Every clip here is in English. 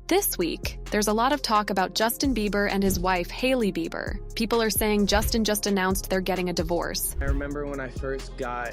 This week, there's a lot of talk about Justin Bieber and his wife, Hailey Bieber. People are saying Justin just announced they're getting a divorce. I remember when I first got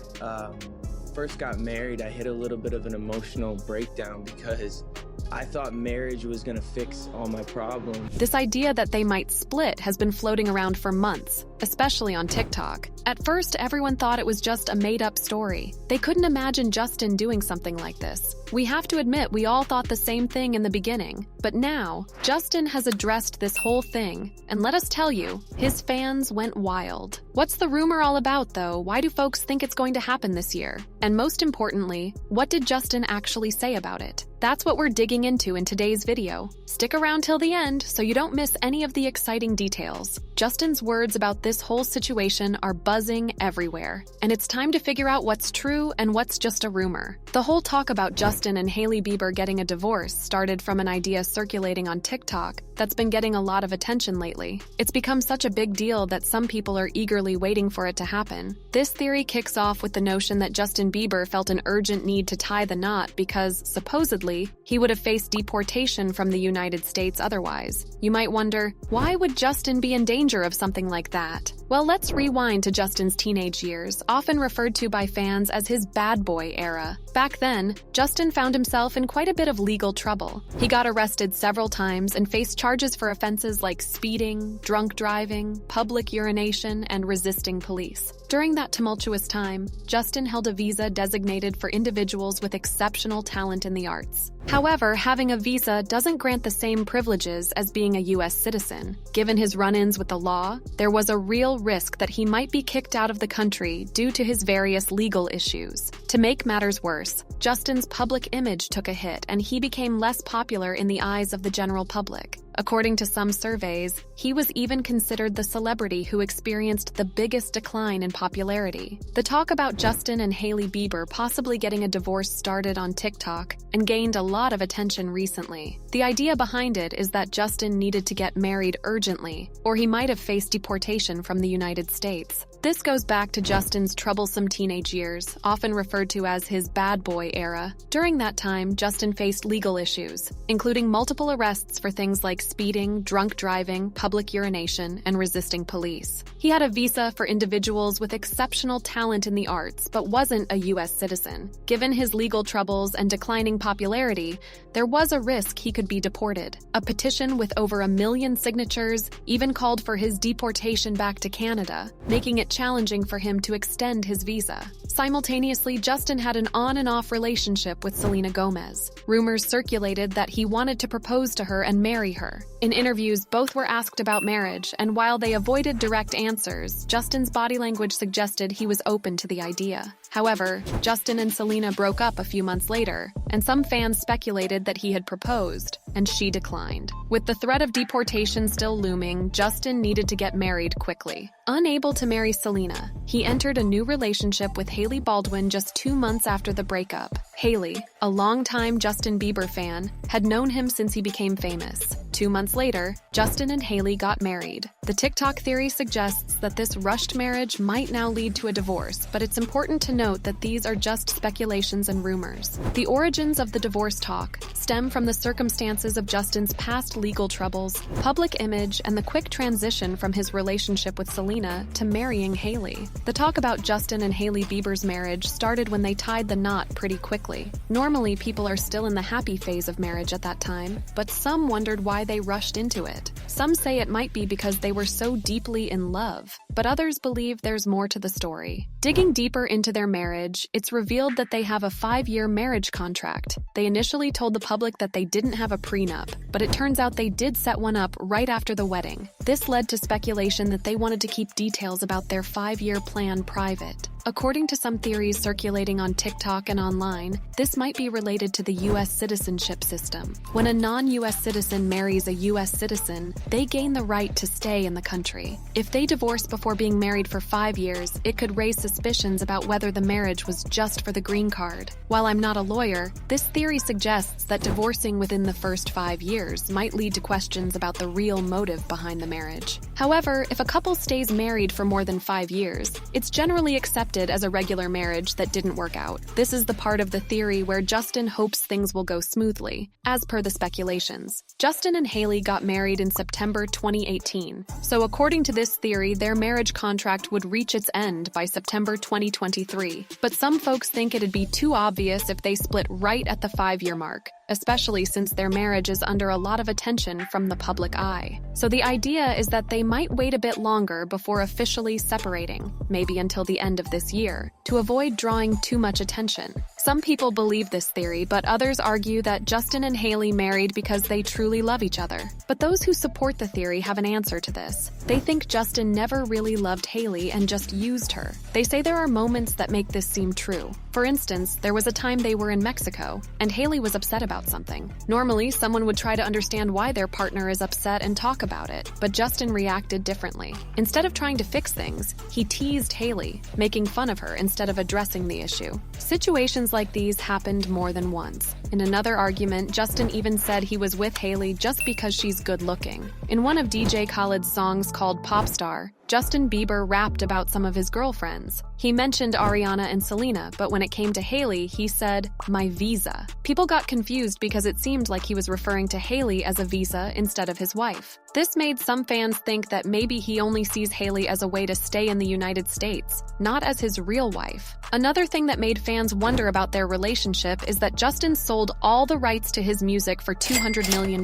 married, I hit a little bit of an emotional breakdown because I thought marriage was gonna fix all my problems. This idea that they might split has been floating around for months, especially on TikTok. At first, everyone thought it was just a made-up story. They couldn't imagine Justin doing something like this. We have to admit, we all thought the same thing in the beginning. But now, Justin has addressed this whole thing, and let us tell you, his fans went wild. What's the rumor all about, though? Why do folks think it's going to happen this year? And most importantly, what did Justin actually say about it? That's what we're digging into in today's video. Stick around till the end so you don't miss any of the exciting details. Justin's words about this whole situation are buzzing everywhere, and it's time to figure out what's true and what's just a rumor. The whole talk about Justin and Hailey Bieber getting a divorce started from an idea circulating on TikTok that's been getting a lot of attention lately. It's become such a big deal that some people are eagerly waiting for it to happen. This theory kicks off with the notion that Justin Bieber felt an urgent need to tie the knot because, supposedly, he would have faced deportation from the United States otherwise. You might wonder, why would Justin be in danger of something like that? Well, let's rewind to Justin's teenage years, often referred to by fans as his bad boy era. Back then, Justin found himself in quite a bit of legal trouble. He got arrested several times and faced charges for offenses like speeding, drunk driving, public urination, and resisting police. During that tumultuous time, Justin held a visa designated for individuals with exceptional talent in the arts. However, having a visa doesn't grant the same privileges as being a U.S. citizen. Given his run-ins with the law, there was a real risk that he might be kicked out of the country due to his various legal issues. To make matters worse, Justin's public image took a hit and he became less popular in the eyes of the general public. According to some surveys, he was even considered the celebrity who experienced the biggest decline in popularity. The talk about Justin and Hailey Bieber possibly getting a divorce started on TikTok and gained a lot of attention recently. The idea behind it is that Justin needed to get married urgently, or he might have faced deportation from the United States. This goes back to Justin's troublesome teenage years, often referred to as his bad boy era. During that time, Justin faced legal issues, including multiple arrests for things like speeding, drunk driving, public urination, and resisting police. He had a visa for individuals with exceptional talent in the arts, but wasn't a U.S. citizen. Given his legal troubles and declining popularity, there was a risk he could be deported. A petition with over 1 million signatures even called for his deportation back to Canada, making it challenging for him to extend his visa. Simultaneously, Justin had an on and off relationship with Selena Gomez. Rumors circulated that he wanted to propose to her and marry her. In interviews, both were asked about marriage, and while they avoided direct answers, Justin's body language suggested he was open to the idea. However, Justin and Selena broke up a few months later, and some fans speculated that he had proposed, and she declined. With the threat of deportation still looming, Justin needed to get married quickly. Unable to marry Selena, he entered a new relationship with Hailey Baldwin just 2 months after the breakup. Hailey, a longtime Justin Bieber fan, had known him since he became famous. 2 months later, Justin and Hailey got married. The TikTok theory suggests that this rushed marriage might now lead to a divorce, but it's important to note that these are just speculations and rumors. The origins of the divorce talk stem from the circumstances of Justin's past legal troubles, public image, and the quick transition from his relationship with Selena to marrying Hailey. The talk about Justin and Hailey Bieber's marriage started when they tied the knot pretty quickly. Normally, people are still in the happy phase of marriage at that time, but some wondered why they rushed into it. Some say it might be because they were so deeply in love, but others believe there's more to the story. Digging deeper into their marriage, it's revealed that they have a 5-year marriage contract. They initially told the public that they didn't have a prenup, but it turns out they did set one up right after the wedding. This led to speculation that they wanted to keep details about their 5-year plan private. According to some theories circulating on TikTok and online, this might be related to the U.S. citizenship system. When a non-U.S. citizen marries a U.S. citizen, they gain the right to stay in the country. If they divorce before being married for 5 years, it could raise suspicions about whether the marriage was just for the green card. While I'm not a lawyer, this theory suggests that divorcing within the first 5 years might lead to questions about the real motive behind the marriage. However, if a couple stays married for more than 5 years, it's generally accepted accepted as a regular marriage that didn't work out. This is the part of the theory where Justin hopes things will go smoothly, as per the speculations. Justin and Hailey got married in September 2018. So according to this theory, their marriage contract would reach its end by September 2023. But some folks think it'd be too obvious if they split right at the 5-year mark, especially since their marriage is under a lot of attention from the public eye. So the idea is that they might wait a bit longer before officially separating, maybe until the end of this year, to avoid drawing too much attention. Some people believe this theory, but others argue that Justin and Hailey married because they truly love each other. But those who support the theory have an answer to this. They think Justin never really loved Hailey and just used her. They say there are moments that make this seem true. For instance, there was a time they were in Mexico, and Hailey was upset about something. Normally, someone would try to understand why their partner is upset and talk about it, but Justin reacted differently. Instead of trying to fix things, he teased Hailey, making fun of her instead of addressing the issue. Situations like these happened more than once. In another argument, Justin even said he was with Hailey just because she's good-looking. In one of DJ Khaled's songs called Popstar, Justin Bieber rapped about some of his girlfriends. He mentioned Ariana and Selena, but when it came to Hailey, he said, "my visa." People got confused because it seemed like he was referring to Hailey as a visa instead of his wife. This made some fans think that maybe he only sees Hailey as a way to stay in the United States, not as his real wife. Another thing that made fans wonder about their relationship is that Justin sold all the rights to his music for $200 million.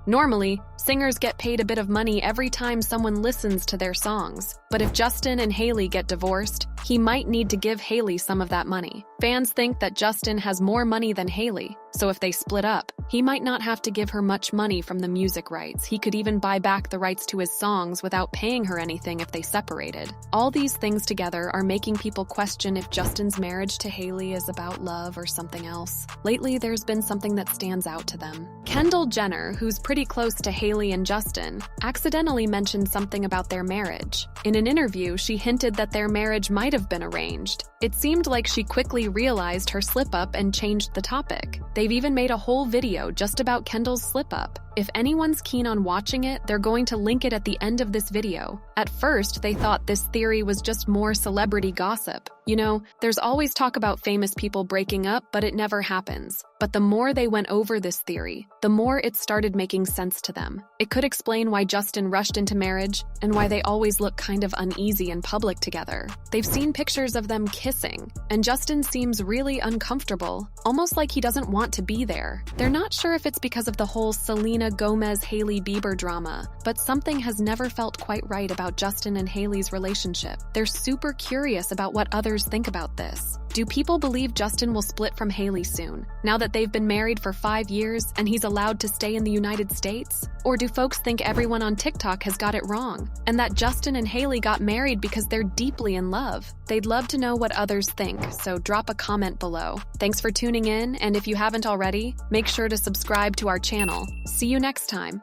Normally, singers get paid a bit of money every time someone listens to their songs. But if Justin and Hailey get divorced, he might need to give Hailey some of that money. Fans think that Justin has more money than Hailey, so if they split up, he might not have to give her much money from the music rights. He could even buy back the rights to his songs without paying her anything if they separated. All these things together are making people question if Justin's marriage to Hailey is about love or something else. Lately, there's been something that stands out to them. Kendall Jenner, who's pretty close to Hailey and Justin, accidentally mentioned something about their marriage. In an interview, she hinted that their marriage might have been arranged. It seemed like she quickly realized her slip-up and changed the topic. They've even made a whole video just about Kendall's slip-up. If anyone's keen on watching it, they're going to link it at the end of this video. At first, they thought this theory was just more celebrity gossip. You know, there's always talk about famous people breaking up, but it never happens. But the more they went over this theory, the more it started making sense to them. It could explain why Justin rushed into marriage and why they always look kind of uneasy in public together. They've seen pictures of them kissing, and Justin seems really uncomfortable, almost like he doesn't want to be there. They're not sure if it's because of the whole Selena Gomez-Hailey Bieber drama, but something has never felt quite right about Justin and Hailey's relationship. They're super curious about what others think about this. Do people believe Justin will split from Hailey soon, now that they've been married for 5 years and he's allowed to stay in the United States? Or do folks think everyone on TikTok has got it wrong, and that Justin and Hailey got married because they're deeply in love? They'd love to know what others think, so drop a comment below. Thanks for tuning in, and if you haven't already, make sure to subscribe to our channel. See you next time.